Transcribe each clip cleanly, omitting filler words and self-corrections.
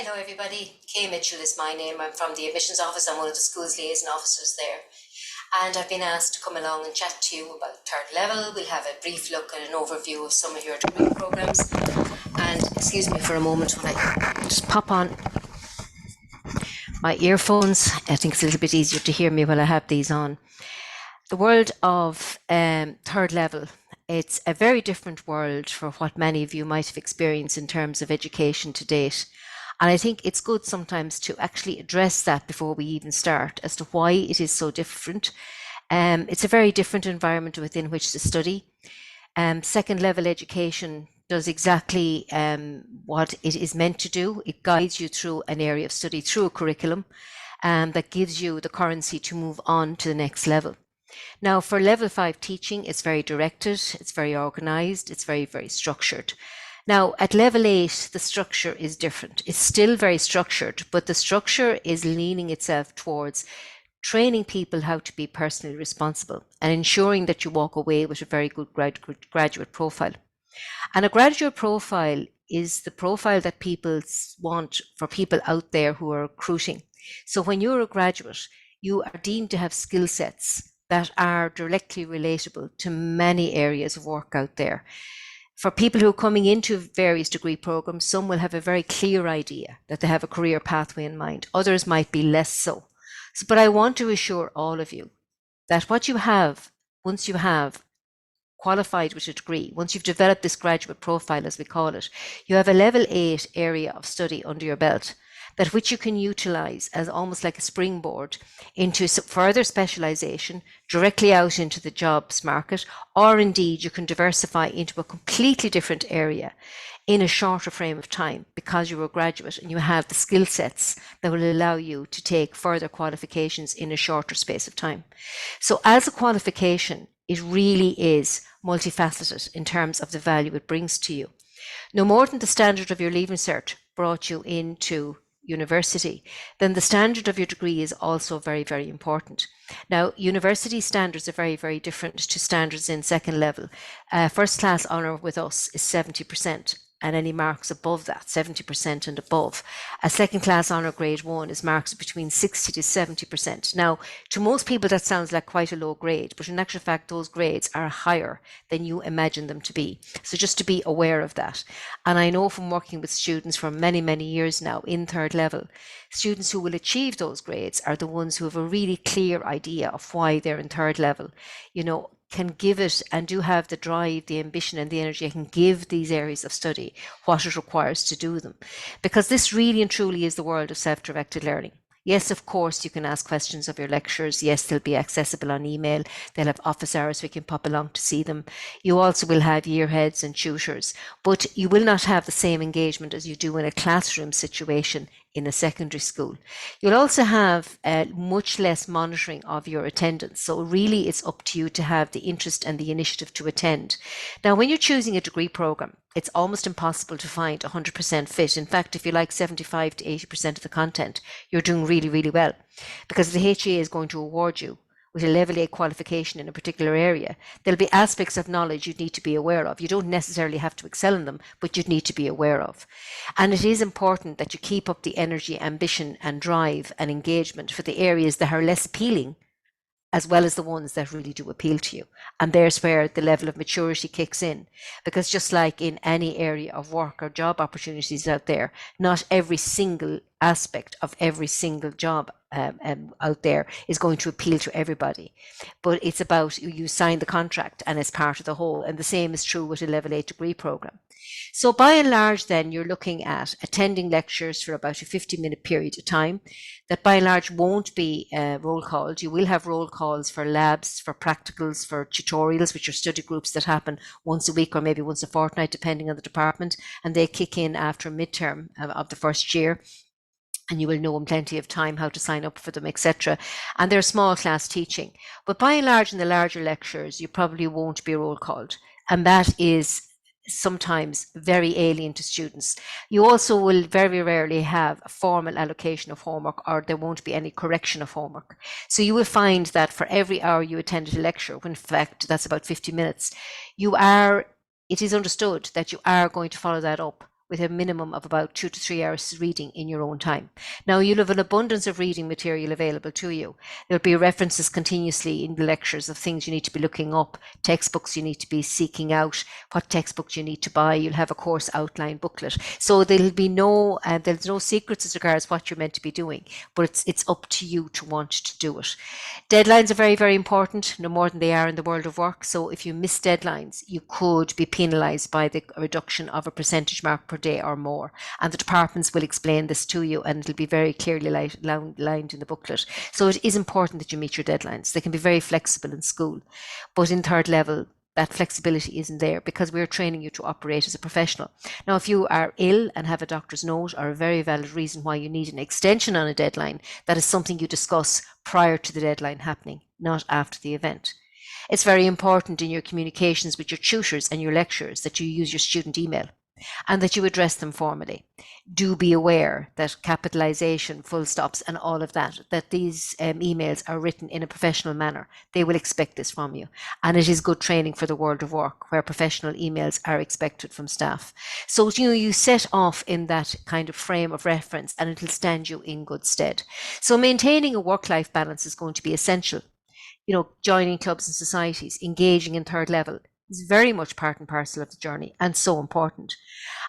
Hello everybody, Kay Mitchell is my name. I'm from the admissions office. I'm one of the school's liaison officers there. And I've been asked to come along and chat to you about third level. We'll have a brief look at an overview of some of your degree programs. And excuse me for a moment when I just pop on my earphones. I think it's a little bit easier to hear me while I have these on. The world of third level, it's a very different world for what many of you might have experienced in terms of education to date. And I think it's good sometimes to actually address that before we even start as to why it is so different. It's a very different environment within which to study. Second level education does exactly what it is meant to do. It guides you through an area of study, through a curriculum that gives you the currency to move on to the next level. Now, for level 5 teaching, it's very directed, it's very organized, it's very, very structured. Now, at level 8, the structure is different. It's still very structured, but the structure is leaning itself towards training people how to be personally responsible and ensuring that you walk away with a very good graduate profile. And a graduate profile is the profile that people want for people out there who are recruiting. So when you're a graduate, you are deemed to have skill sets that are directly relatable to many areas of work out there. For people who are coming into various degree programs, some will have a very clear idea that they have a career pathway in mind. Others might be less so. But I want to assure all of you that what you have, once you have qualified with a degree, once you've developed this graduate profile, as we call it, you have a level 8 area of study under your belt, that which you can utilize as almost like a springboard into further specialization directly out into the jobs market, or indeed you can diversify into a completely different area in a shorter frame of time because you're a graduate and you have the skill sets that will allow you to take further qualifications in a shorter space of time. So as a qualification, it really is multifaceted in terms of the value it brings to you. No more than the standard of your Leaving Cert brought you into university, then the standard of your degree is also very, very important. Now, university standards are very, very different to standards in second level. First class honour with us is 70%. And any marks above that, 70% and above. A second class honour grade 1 is marks between 60 to 70%. Now, to most people that sounds like quite a low grade, but in actual fact, those grades are higher than you imagine them to be. So just to be aware of that. And I know from working with students for many, many years now in third level, students who will achieve those grades are the ones who have a really clear idea of why they're in third level. You know, can give it and do have the drive, the ambition and the energy, and can give these areas of study what it requires to do them. Because this really and truly is the world of self-directed learning. Yes, of course, you can ask questions of your lecturers. Yes, they'll be accessible on email. They'll have office hours, we can pop along to see them. You also will have year heads and tutors, but you will not have the same engagement as you do in a classroom situation in a secondary school. You'll also have much less monitoring of your attendance. So really it's up to you to have the interest and the initiative to attend. Now, when you're choosing a degree program, it's almost impossible to find 100% fit. In fact, if you like 75 to 80% of the content, you're doing really, really well, because the HEA is going to award you with a level 8 qualification in a particular area. There'll be aspects of knowledge you need to be aware of. You don't necessarily have to excel in them, but you need to be aware of. And it is important that you keep up the energy, ambition and drive and engagement for the areas that are less appealing, as well as the ones that really do appeal to you. And there's where the level of maturity kicks in. Because just like in any area of work or job opportunities out there, not every single aspect of every single job out there is going to appeal to everybody. But it's about you sign the contract and it's part of the whole. And the same is true with a level 8 degree program. So by and large, then you're looking at attending lectures for about a 50-minute period of time that by and large won't be roll called. You will have roll calls for labs, for practicals, for tutorials, which are study groups that happen once a week or maybe once a fortnight, depending on the department. And they kick in after midterm of the first year. And you will know in plenty of time how to sign up for them, etc. And they're small class teaching. But by and large, in the larger lectures, you probably won't be roll called. And that is sometimes very alien to students. You also will very rarely have a formal allocation of homework, or there won't be any correction of homework. So you will find that for every hour you attended a lecture, when in fact that's about 50 minutes, it is understood that you are going to follow that up with a minimum of about 2 to 3 hours reading in your own time. Now, you'll have an abundance of reading material available to you. There'll be references continuously in the lectures of things you need to be looking up, textbooks you need to be seeking out, what textbooks you need to buy. You'll have a course outline booklet. So there's no secrets as regards what you're meant to be doing, but it's up to you to want to do it. Deadlines are very, very important, no more than they are in the world of work. So if you miss deadlines, you could be penalised by the reduction of a percentage mark per day or more. And the departments will explain this to you, and it'll be very clearly lined in the booklet. So it is important that you meet your deadlines. They can be very flexible in school, but in third level, that flexibility isn't there because we're training you to operate as a professional. Now, if you are ill and have a doctor's note or a very valid reason why you need an extension on a deadline, that is something you discuss prior to the deadline happening, not after the event. It's very important in your communications with your tutors and your lecturers that you use your student email and that you address them formally. Do be aware that capitalization, full stops, and all of that these emails are written in a professional manner. They will expect this from you. And it is good training for the world of work where professional emails are expected from staff. So, you set off in that kind of frame of reference and it'll stand you in good stead. So maintaining a work-life balance is going to be essential. Joining clubs and societies, engaging in third level is very much part and parcel of the journey and so important.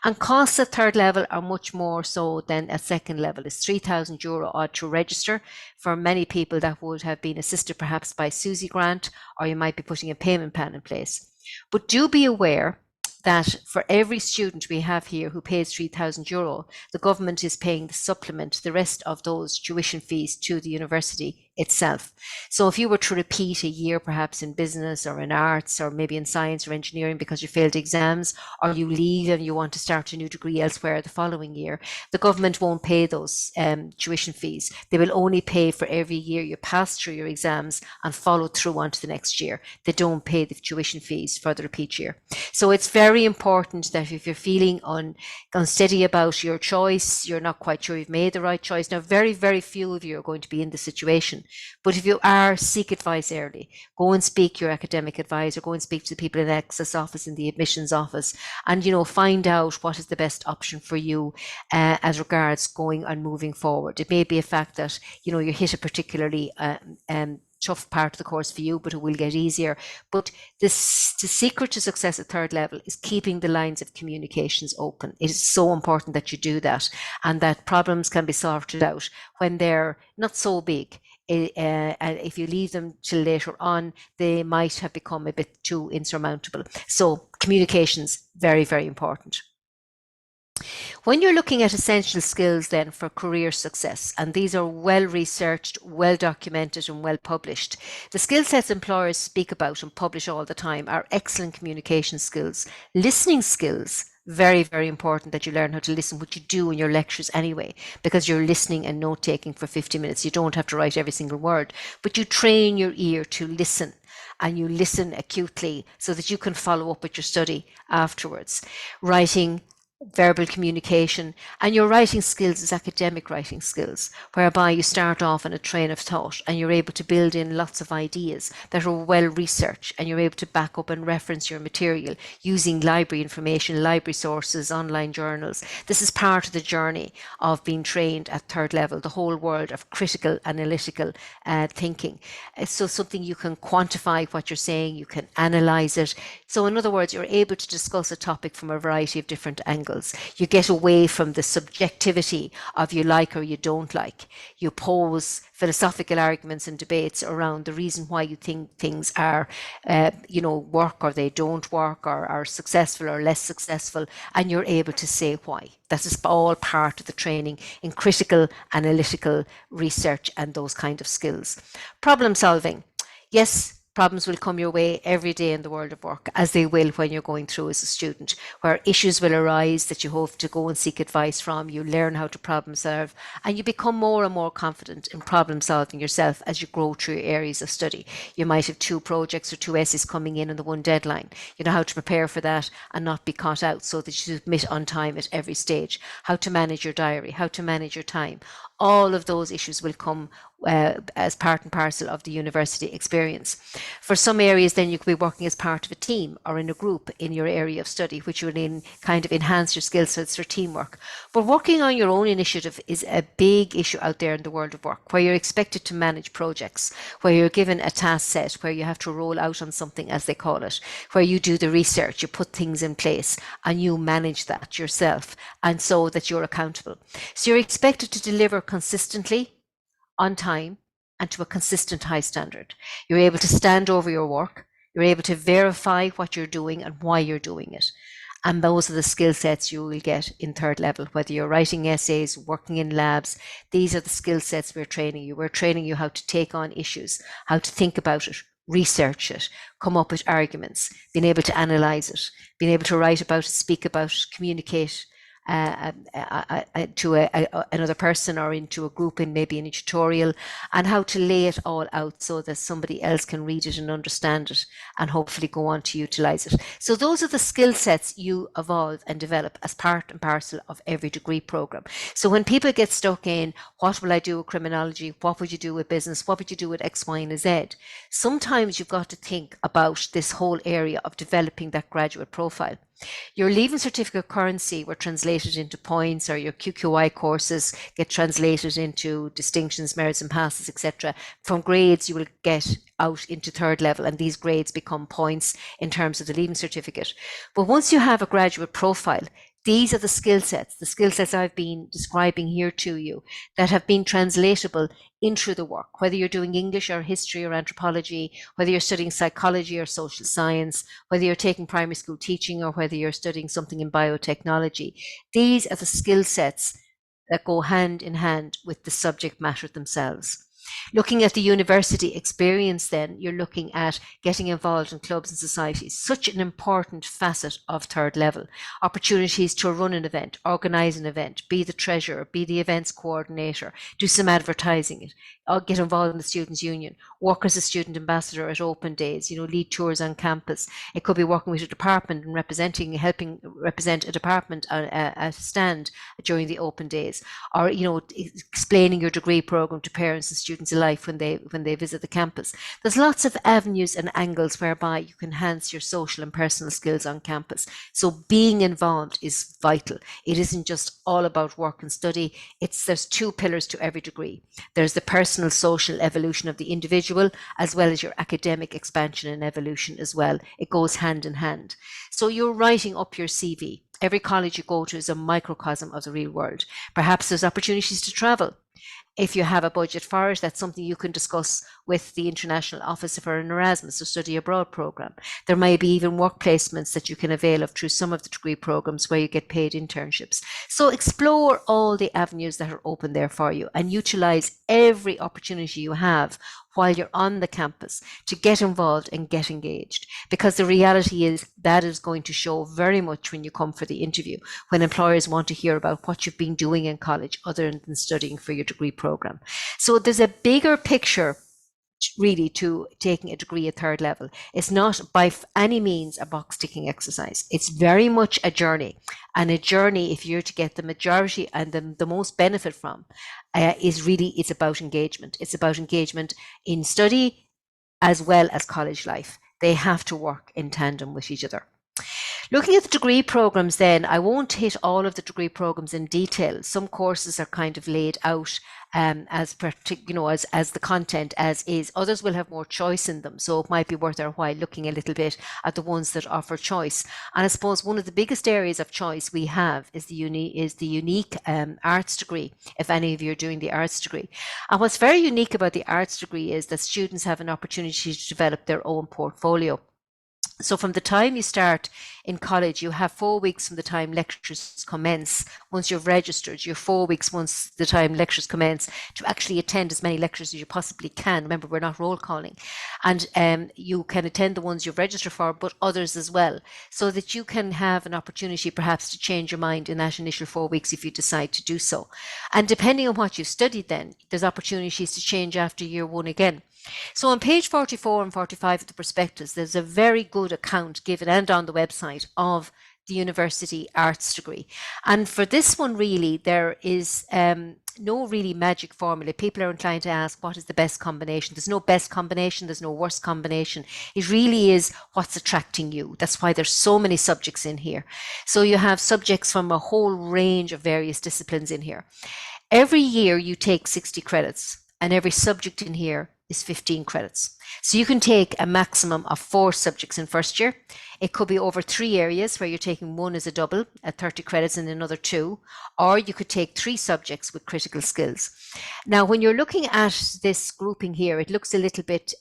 And costs at third level are much more so than at second level. It's €3,000 odd to register. For many people that would have been assisted perhaps by Susie Grant, or you might be putting a payment plan in place. But do be aware that for every student we have here who pays €3,000, the government is paying the supplement, the rest of those tuition fees to the university itself. So if you were to repeat a year perhaps in business or in arts or maybe in science or engineering because you failed exams, or you leave and you want to start a new degree elsewhere the following year, the government won't pay those tuition fees. They will only pay for every year you pass through your exams and follow through on to the next year. They don't pay the tuition fees for the repeat year. So it's very important that if you're feeling unsteady about your choice, you're not quite sure you've made the right choice. Now, very, very few of you are going to be in this situation. But if you are, seek advice early. Go and speak to your academic advisor, go and speak to the people in the access office, in the admissions office, and find out what is the best option for you as regards going and moving forward. It may be a fact that you hit a particularly tough part of the course for you, but it will get easier. But the secret to success at third level is keeping the lines of communications open. It is so important that you do that, and that problems can be sorted out when they're not so big. And if you leave them till later on, they might have become a bit too insurmountable. So communications, very, very important. When you're looking at essential skills then for career success, and these are well researched, well documented and well published, the skill sets employers speak about and publish all the time are excellent communication skills, listening skills. Very, very important that you learn how to listen, which you do in your lectures anyway, because you're listening and note taking for 50 minutes. You don't have to write every single word, but you train your ear to listen, and you listen acutely so that you can follow up with your study afterwards. Writing, verbal communication, and your writing skills is academic writing skills, whereby you start off in a train of thought and you're able to build in lots of ideas that are well researched, and you're able to back up and reference your material using library information, library sources, online journals. This is part of the journey of being trained at third level, the whole world of critical analytical thinking. So something you can quantify what you're saying, you can analyze it. So in other words, you're able to discuss a topic from a variety of different angles. You get away from the subjectivity of you like or you don't like. You pose philosophical arguments and debates around the reason why you think things are, work or they don't work, or are successful or less successful, and you're able to say why. That is all part of the training in critical analytical research and those kind of skills. Problem solving. Yes, problems will come your way every day in the world of work, as they will when you're going through as a student, where issues will arise that you have to go and seek advice from. You learn how to problem solve, and you become more and more confident in problem solving yourself as you grow through your areas of study. You might have 2 projects or 2 essays coming in on the one deadline. You know how to prepare for that and not be caught out so that you submit on time at every stage. How to manage your diary, how to manage your time. All of those issues will come as part and parcel of the university experience. For some areas, then you could be working as part of a team or in a group in your area of study, which would kind of enhance your skill sets for teamwork. But working on your own initiative is a big issue out there in the world of work, where you're expected to manage projects, where you're given a task set, where you have to roll out on something, as they call it, where you do the research, you put things in place, and you manage that yourself, and so that you're accountable. So you're expected to deliver consistently, on time, and to a consistent high standard. You're able to stand over your work. You're able to verify what you're doing and why you're doing it. And those are the skill sets you will get in third level, whether you're writing essays, working in labs. These are the skill sets we're training you. We're training you how to take on issues, how to think about it, research it, come up with arguments, being able to analyze it, being able to write about it, speak about it, communicate to another person or into a group in maybe in a tutorial, and how to lay it all out so that somebody else can read it and understand it and hopefully go on to utilize it. So those are the skill sets you evolve and develop as part and parcel of every degree program. So when people get stuck in, what will I do with criminology? What would you do with business? What would you do with X, Y, and Z? Sometimes you've got to think about this whole area of developing that graduate profile. Your leaving certificate currency were translated into points, or your QQI courses get translated into distinctions, merits and passes, etc. From grades you will get out into third level, and these grades become points in terms of the leaving certificate. But once you have a graduate profile, these are the skill sets I've been describing here to you, that have been translatable into the work, whether you're doing English or history or anthropology, whether you're studying psychology or social science, whether you're taking primary school teaching, or whether you're studying something in biotechnology. These are the skill sets that go hand in hand with the subject matter themselves. Looking at the university experience, then you're looking at getting involved in clubs and societies, such an important facet of third level. Opportunities to run an event, organise an event, be the treasurer, be the events coordinator, do some advertising, get involved in the students' union, work as a student ambassador at open days, lead tours on campus. It could be working with a department and helping represent a department at a stand during the open days, or explaining your degree program to parents and students alike when they visit the campus. There's lots of avenues and angles whereby you can enhance your social and personal skills on campus. So being involved is vital. It isn't just all about work and study. There's two pillars to every degree. There's the personal social evolution of the individual, as well as your academic expansion and evolution as well. It goes hand in hand. So you're writing up your CV. Every college you go to is a microcosm of the real world. Perhaps there's opportunities to travel. If you have a budget for it, that's something you can discuss with the International Office for an Erasmus or Study Abroad program. There may be even work placements that you can avail of through some of the degree programs where you get paid internships. So explore all the avenues that are open there for you, and utilize every opportunity you have while you're on the campus to get involved and get engaged, because the reality is that is going to show very much when you come for the interview, when employers want to hear about what you've been doing in college other than studying for your degree program. So there's a bigger picture really to taking a degree at third level. It's not by any means a box ticking exercise. It's very much a journey, and a journey, if you're to get the majority and the most benefit from, it's about engagement. It's about engagement in study as well as college life. They have to work in tandem with each other. Looking at the degree programs, then, I won't hit all of the degree programs in detail. Some courses are kind of laid out as the content as is. Others will have more choice in them, so it might be worth our while looking a little bit at the ones that offer choice. And I suppose one of the biggest areas of choice we have is the unique arts degree, if any of you are doing the arts degree. And what's very unique about the arts degree is that students have an opportunity to develop their own portfolio. So from the time you start in college, you have 4 weeks from the time lectures commence. Once you've registered, you're 4 weeks once the time lectures commence to actually attend as many lectures as you possibly can. Remember, we're not roll calling. And you can attend the ones you've registered for, but others as well, so that you can have an opportunity perhaps to change your mind in that initial 4 weeks if you decide to do so. And depending on what you've studied then, there's opportunities to change after year one again. So on page 44 and 45 of the prospectus, there's a very good account given, and on the website, of the university arts degree. And for this one, really, there is no really magic formula. People are inclined to ask, what is the best combination? There's no best combination, there's no worst combination. It really is what's attracting you. That's why there's so many subjects in here. So you have subjects from a whole range of various disciplines in here. Every year you take 60 credits, and every subject in here is 15 credits. So you can take a maximum of 4 subjects in first year. It could be over 3 areas where you're taking one as a double at 30 credits and another 2, or you could take 3 subjects with critical skills. Now, when you're looking at this grouping here, it looks a little bit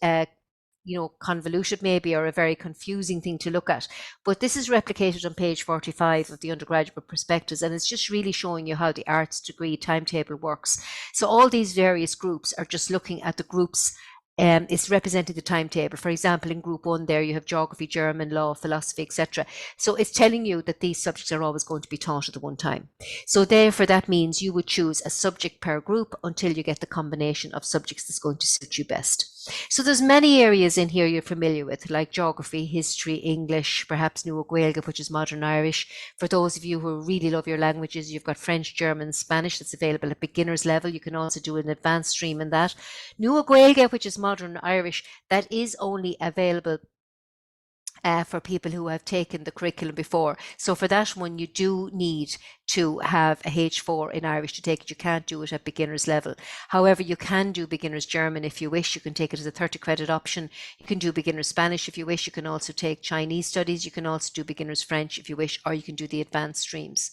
convoluted maybe, or a very confusing thing to look at. But this is replicated on page 45 of the undergraduate prospectus, and it's just really showing you how the arts degree timetable works. So all these various groups are just looking at the groups. It's representing the timetable. For example, in group 1 there you have geography, German, law, philosophy, etc. So it's telling you that these subjects are always going to be taught at the one time. So therefore that means you would choose a subject per group until you get the combination of subjects that's going to suit you best. So there's many areas in here you're familiar with, like geography, history, English, perhaps Nua Gaeilge, which is modern Irish. For those of you who really love your languages, you've got French, German, Spanish that's available at beginner's level. You can also do an advanced stream in that. Nua Gaeilge, which is modern Irish, that is only available for people who have taken the curriculum before. So for that one, you do need to have a H4 in Irish to take it. You can't do it at beginner's level. However, you can do beginner's German if you wish. You can take it as a 30 credit option. You can do beginner's Spanish if you wish. You can also take Chinese studies. You can also do beginner's French if you wish, or you can do the advanced streams.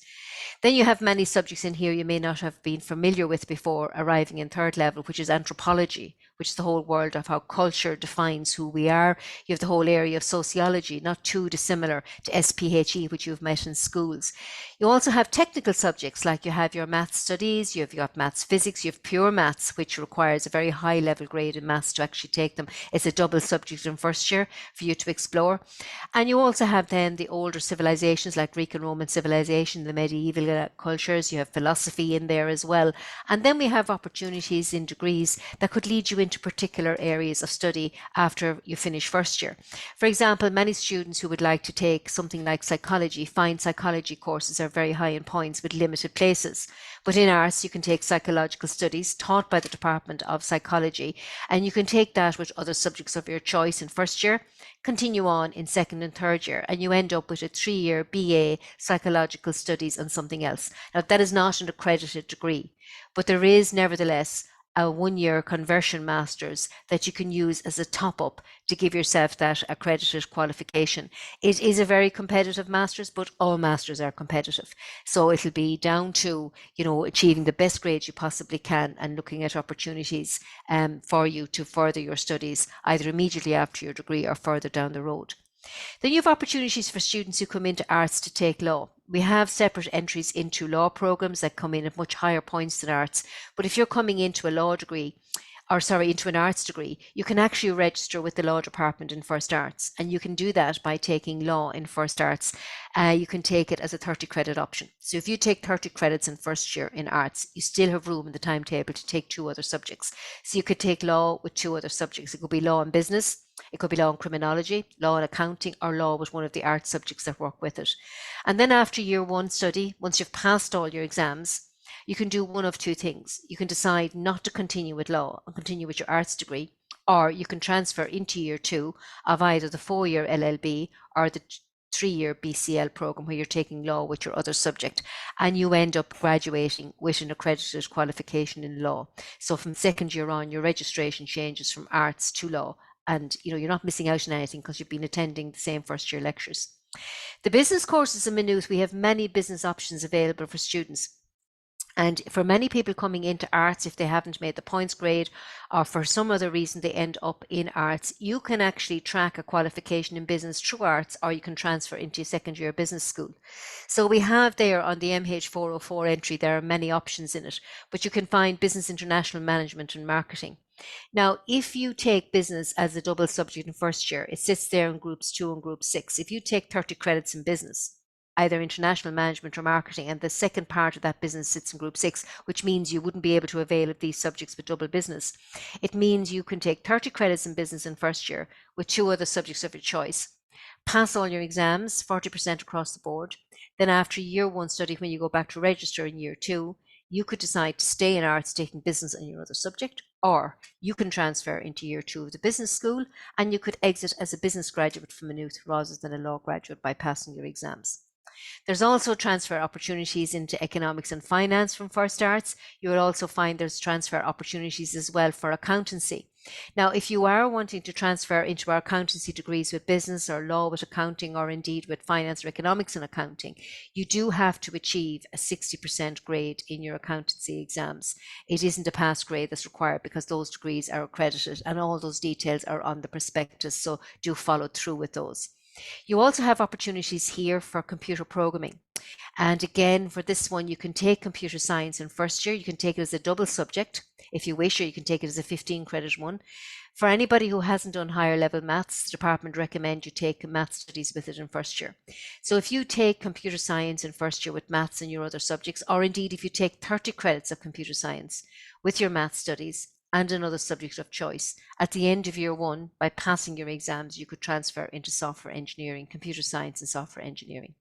Then you have many subjects in here you may not have been familiar with before arriving in third level, which is anthropology, which is the whole world of how culture defines who we are. You have the whole area of sociology, not too dissimilar to SPHE, which you've met in schools. You also have technical subjects, like you have your maths studies, you've got maths physics, you have pure maths, which requires a very high level grade in maths to actually take them. It's a double subject in first year for you to explore. And you also have then the older civilizations like Greek and Roman civilization, the medieval cultures. You have philosophy in there as well. And then we have opportunities in degrees that could lead you into particular areas of study after you finish first year. For example, many students who would like to take something like psychology find psychology courses are very high in points with limited places. But in arts, you can take psychological studies taught by the Department of Psychology, and you can take that with other subjects of your choice in first year, continue on in second and third year, and you end up with a 3-year BA psychological studies and something else. Now, that is not an accredited degree, but there is nevertheless a 1-year conversion master's that you can use as a top-up to give yourself that accredited qualification. It is a very competitive master's, but all masters are competitive. So it'll be down to, achieving the best grades you possibly can and looking at opportunities for you to further your studies either immediately after your degree or further down the road. Then you have opportunities for students who come into arts to take law. We have separate entries into law programs that come in at much higher points than arts. But if you're coming into a law degree, into an arts degree, you can actually register with the law department in First Arts, and you can do that by taking law in First Arts. You can take it as a 30 credit option. So if you take 30 credits in first year in arts, you still have room in the timetable to take 2 other subjects. So you could take law with 2 other subjects. It could be law and business, it could be law and criminology, law and accounting, or law with one of the art subjects that work with it. And then after year 1 study, once you've passed all your exams, you can do one of 2 things. You can decide not to continue with law and continue with your arts degree, or you can transfer into year 2 of either the 4-year LLB or the 3-year BCL program where you're taking law with your other subject, and you end up graduating with an accredited qualification in law. So from second year on, your registration changes from arts to law, and you're not missing out on anything because you've been attending the same first year lectures. The business courses in Maynooth, we have many business options available for students. And for many people coming into arts, if they haven't made the points grade or for some other reason they end up in arts, you can actually track a qualification in business through arts, or you can transfer into a second year business school. So we have there on the MH404 entry, there are many options in it, but you can find business international management and marketing. Now, if you take business as a double subject in first year, it sits there in groups 2 and group 6. If you take 30 credits in business, either international management or marketing, and the second part of that business sits in group 6, which means you wouldn't be able to avail of these subjects with double business. It means you can take 30 credits in business in first year with 2 other subjects of your choice, pass all your exams, 40% across the board, Then after year one study, when you go back to register in year two, you could decide to stay in arts taking business and your other subject, or you can transfer into year two of the business school and you could exit as a business graduate from Maynooth rather than a law graduate by passing your exams. There's also transfer opportunities into economics and finance from First Arts. You will also find there's transfer opportunities as well for accountancy. Now, if you are wanting to transfer into our accountancy degrees with business or law with accounting or indeed with finance or economics and accounting, you do have to achieve a 60% grade in your accountancy exams. It isn't a pass grade that's required because those degrees are accredited and all those details are on the prospectus, so do follow through with those. You also have opportunities here for computer programming. And again, for this one, you can take computer science in first year. You can take it as a double subject if you wish, or you can take it as a 15 credit one. For anybody who hasn't done higher level maths, the department recommend you take math studies with it in first year. So if you take computer science in first year with maths and your other subjects, or indeed if you take 30 credits of computer science with your math studies and another subject of choice, at the end of year one, by passing your exams, you could transfer into software engineering, computer science and software engineering.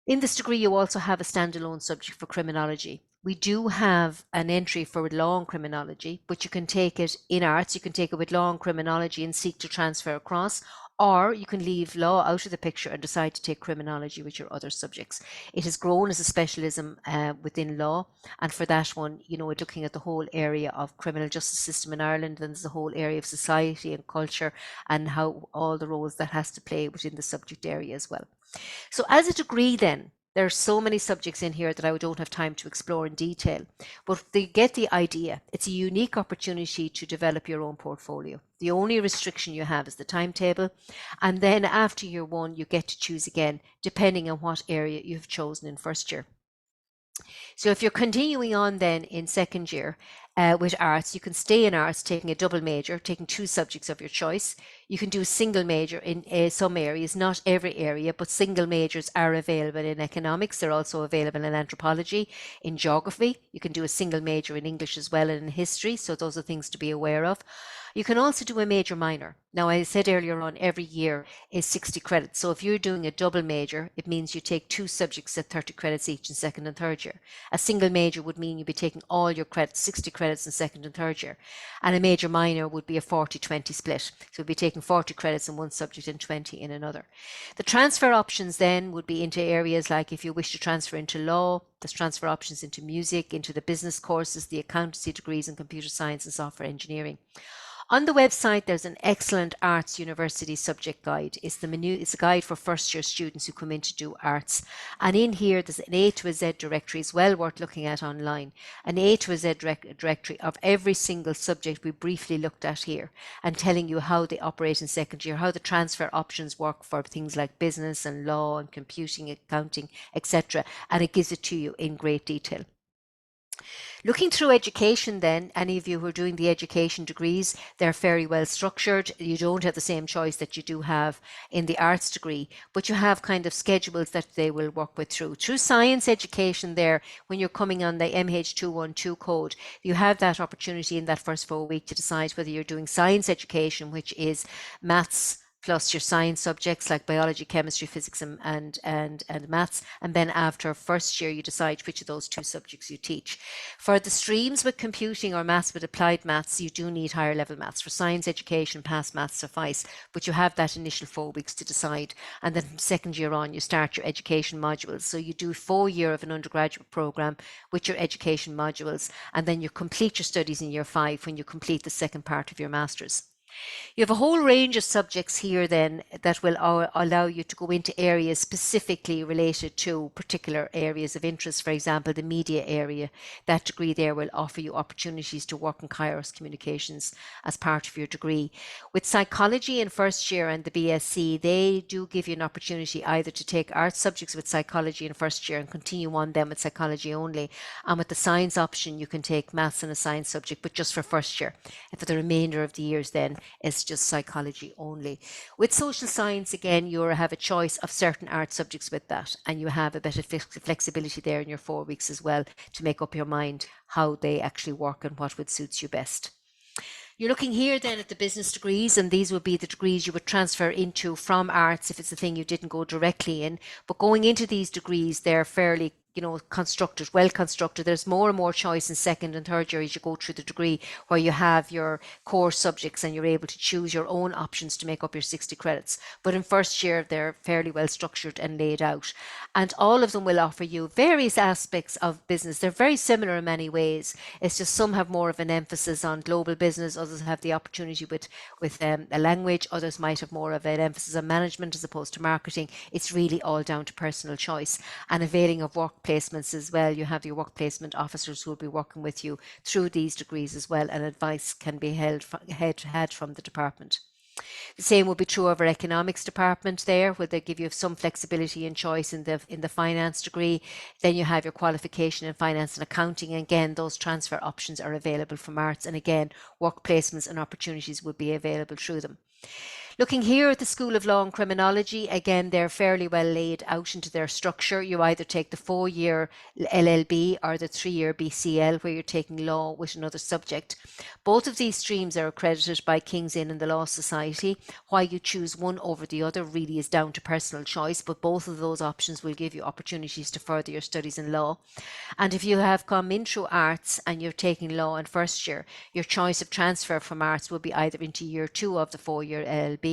In this degree, you also have a standalone subject for criminology. We do have an entry for law and criminology, but you can take it in arts, you can take it with law and criminology and seek to transfer across, or you can leave law out of the picture and decide to take criminology with your other subjects. It has grown as a specialism within law, and for that one, we're looking at the whole area of criminal justice system in Ireland, and there's the whole area of society and culture and how all the roles that has to play within the subject area as well. So as a degree then, there are so many subjects in here that I don't have time to explore in detail, but they get the idea. It's a unique opportunity to develop your own portfolio. The only restriction you have is the timetable, and then after year one, you get to choose again, depending on what area you've chosen in first year. So if you're continuing on then in second year with arts, you can stay in arts taking a double major, taking two subjects of your choice. You can do a single major in some areas, not every area, but single majors are available in economics. They're also available in anthropology, in geography. You can do a single major in English as well and in history. So those are things to be aware of. You can also do a major minor. Now, I said earlier on, every year is 60 credits. So if you're doing a double major, it means you take two subjects at 30 credits each in second and third year. A single major would mean you'd be taking all your credits, 60 credits in second and third year. And a major minor would be a 40-20 split. So you'd be taking 40 credits in one subject and 20 in another. The transfer options then would be into areas like if you wish to transfer into law, there's transfer options into music, into the business courses, the accountancy degrees in computer science and software engineering. On the website, there's an excellent Arts University subject guide. It's a guide for first year students who come in to do arts. And in here, there's an A to a Z directory. It's well worth looking at online. An A to a Z directory of every single subject we briefly looked at here and telling you how they operate in second year, how the transfer options work for things like business and law and computing, accounting, etc. And it gives it to you in great detail. Looking through education then, any of you who are doing the education degrees, they're very well structured. You don't have the same choice that you do have in the arts degree, but you have kind of schedules that they will work with through. Through science education there, when you're coming on the MH212 code, you have that opportunity in that first 4 weeks to decide whether you're doing science education, which is maths, plus your science subjects like biology, chemistry, physics, and maths. And then after first year, you decide which of those two subjects you teach. For the streams with computing or maths with applied maths, you do need higher level maths. For science education, past maths suffice, but you have that initial 4 weeks to decide. And then from second year on, you start your education modules. So you do 4 years of an undergraduate program with your education modules, and then you complete your studies in year 5 when you complete the second part of your master's. You have a whole range of subjects here then that will allow you to go into areas specifically related to particular areas of interest. For example, the media area. That degree there will offer you opportunities to work in Kairos communications as part of your degree. With psychology in first year and the BSc, they do give you an opportunity either to take art subjects with psychology in first year and continue on them with psychology only. And with the science option, you can take maths and a science subject, but just for first year. And for the remainder of the years then, it's just psychology only. With social science, again, you have a choice of certain art subjects with that, and you have a bit of flexibility there in your 4 weeks as well to make up your mind how they actually work and what would suit you best. You're looking here then at the business degrees, and these would be the degrees you would transfer into from arts if it's a thing you didn't go directly in. But going into these degrees, they're fairly constructed, well constructed. There's more and more choice in second and third year as you go through the degree, where you have your core subjects and you're able to choose your own options to make up your 60 credits. But in first year, they're fairly well structured and laid out. And all of them will offer you various aspects of business. They're very similar in many ways. It's just some have more of an emphasis on global business, others have the opportunity with a language, others might have more of an emphasis on management as opposed to marketing. It's really all down to personal choice and availing of work placements as well. You have your work placement officers who will be working with you through these degrees as well, and advice can be had from the department. The same will be true of our economics department there, where they give you some flexibility and choice in the finance degree. Then you have your qualification in finance and accounting. And again, those transfer options are available from arts, and again, work placements and opportunities will be available through them. Looking here at the School of Law and Criminology, again, they're fairly well laid out into their structure. You either take the 4-year LLB or the 3-year BCL, where you're taking law with another subject. Both of these streams are accredited by King's Inn and the Law Society. Why you choose one over the other really is down to personal choice, but both of those options will give you opportunities to further your studies in law. And if you have come in through arts and you're taking law in first year, your choice of transfer from arts will be either into year 2 of the 4-year LLB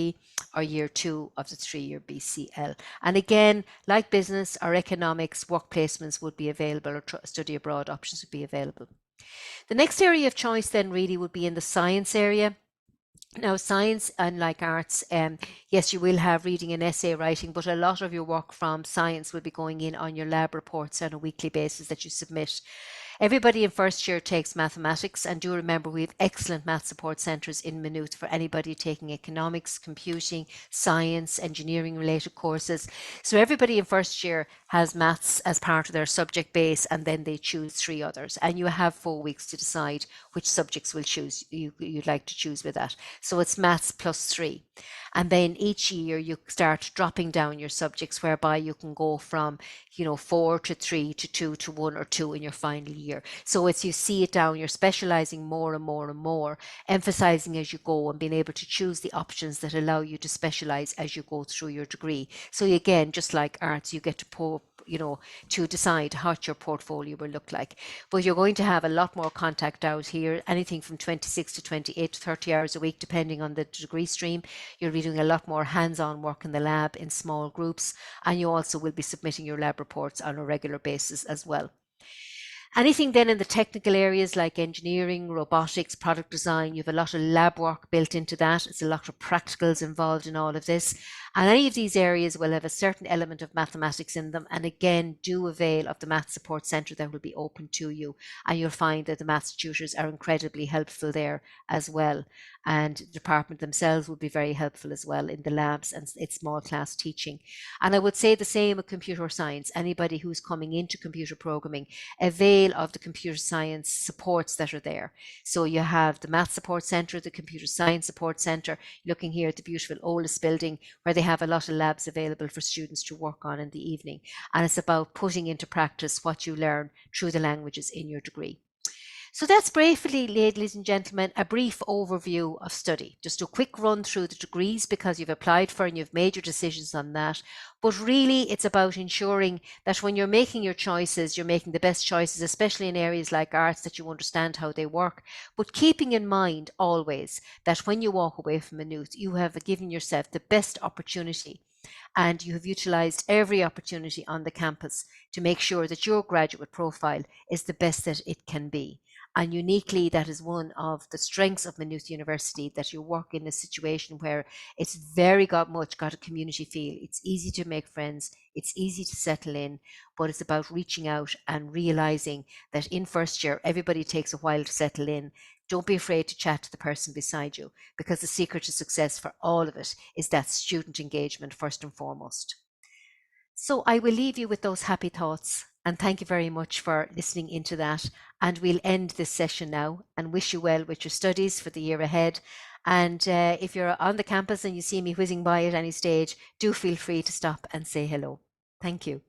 or year 2 of the 3-year BCL. And again, like business or economics, work placements would be available, or study abroad options would be available. The next area of choice then really would be in the science area. Now, science, unlike arts, yes, you will have reading and essay writing, but a lot of your work from science will be going in on your lab reports on a weekly basis that you submit. Everybody in first year takes mathematics, and do remember we have excellent math support centres in Maynooth for anybody taking economics, computing, science, engineering related courses. So everybody in first year has maths as part of their subject base, and then they choose 3 others, and you have 4 weeks to decide which subjects you'd like to choose with that. So it's maths plus 3. And then each year you start dropping down your subjects, whereby you can go from 4 to 3 to 2 to 1 or 2 in your final year. So as you see it down, you're specializing more and more and more, emphasizing as you go and being able to choose the options that allow you to specialize as you go through your degree. So again, just like arts, you get to decide what your portfolio will look like. But you're going to have a lot more contact out here, anything from 26 to 28 to 30 hours a week, depending on the degree stream. You'll be doing a lot more hands-on work in the lab in small groups, and you also will be submitting your lab reports on a regular basis as well. Anything then in the technical areas like engineering, robotics, product design, you have a lot of lab work built into that. It's a lot of practicals involved in all of this. And any of these areas will have a certain element of mathematics in them. And again, do avail of the Math Support Centre that will be open to you. And you'll find that the maths tutors are incredibly helpful there as well. And the department themselves will be very helpful as well in the labs and its small class teaching. And I would say the same with computer science. Anybody who's coming into computer programming, avail of the computer science supports that are there. So you have the Math Support Centre, the Computer Science Support Centre, looking here at the beautiful oldest building, where they have a lot of labs available for students to work on in the evening. And it's about putting into practice what you learn through the languages in your degree. So that's briefly, ladies and gentlemen, a brief overview of study. Just a quick run through the degrees because you've applied for and you've made your decisions on that. But really, it's about ensuring that when you're making your choices, you're making the best choices, especially in areas like arts, that you understand how they work. But keeping in mind always that when you walk away from Maynooth, you have given yourself the best opportunity, and you have utilised every opportunity on the campus to make sure that your graduate profile is the best that it can be. And uniquely, that is one of the strengths of Maynooth University, that you work in a situation where it's very much got a community feel. It's easy to make friends, it's easy to settle in, but it's about reaching out and realising that in first year, everybody takes a while to settle in. Don't be afraid to chat to the person beside you, because the secret to success for all of it is that student engagement first and foremost. So I will leave you with those happy thoughts, and thank you very much for listening into that. And we'll end this session now and wish you well with your studies for the year ahead. And if you're on the campus and you see me whizzing by at any stage, do feel free to stop and say hello. Thank you.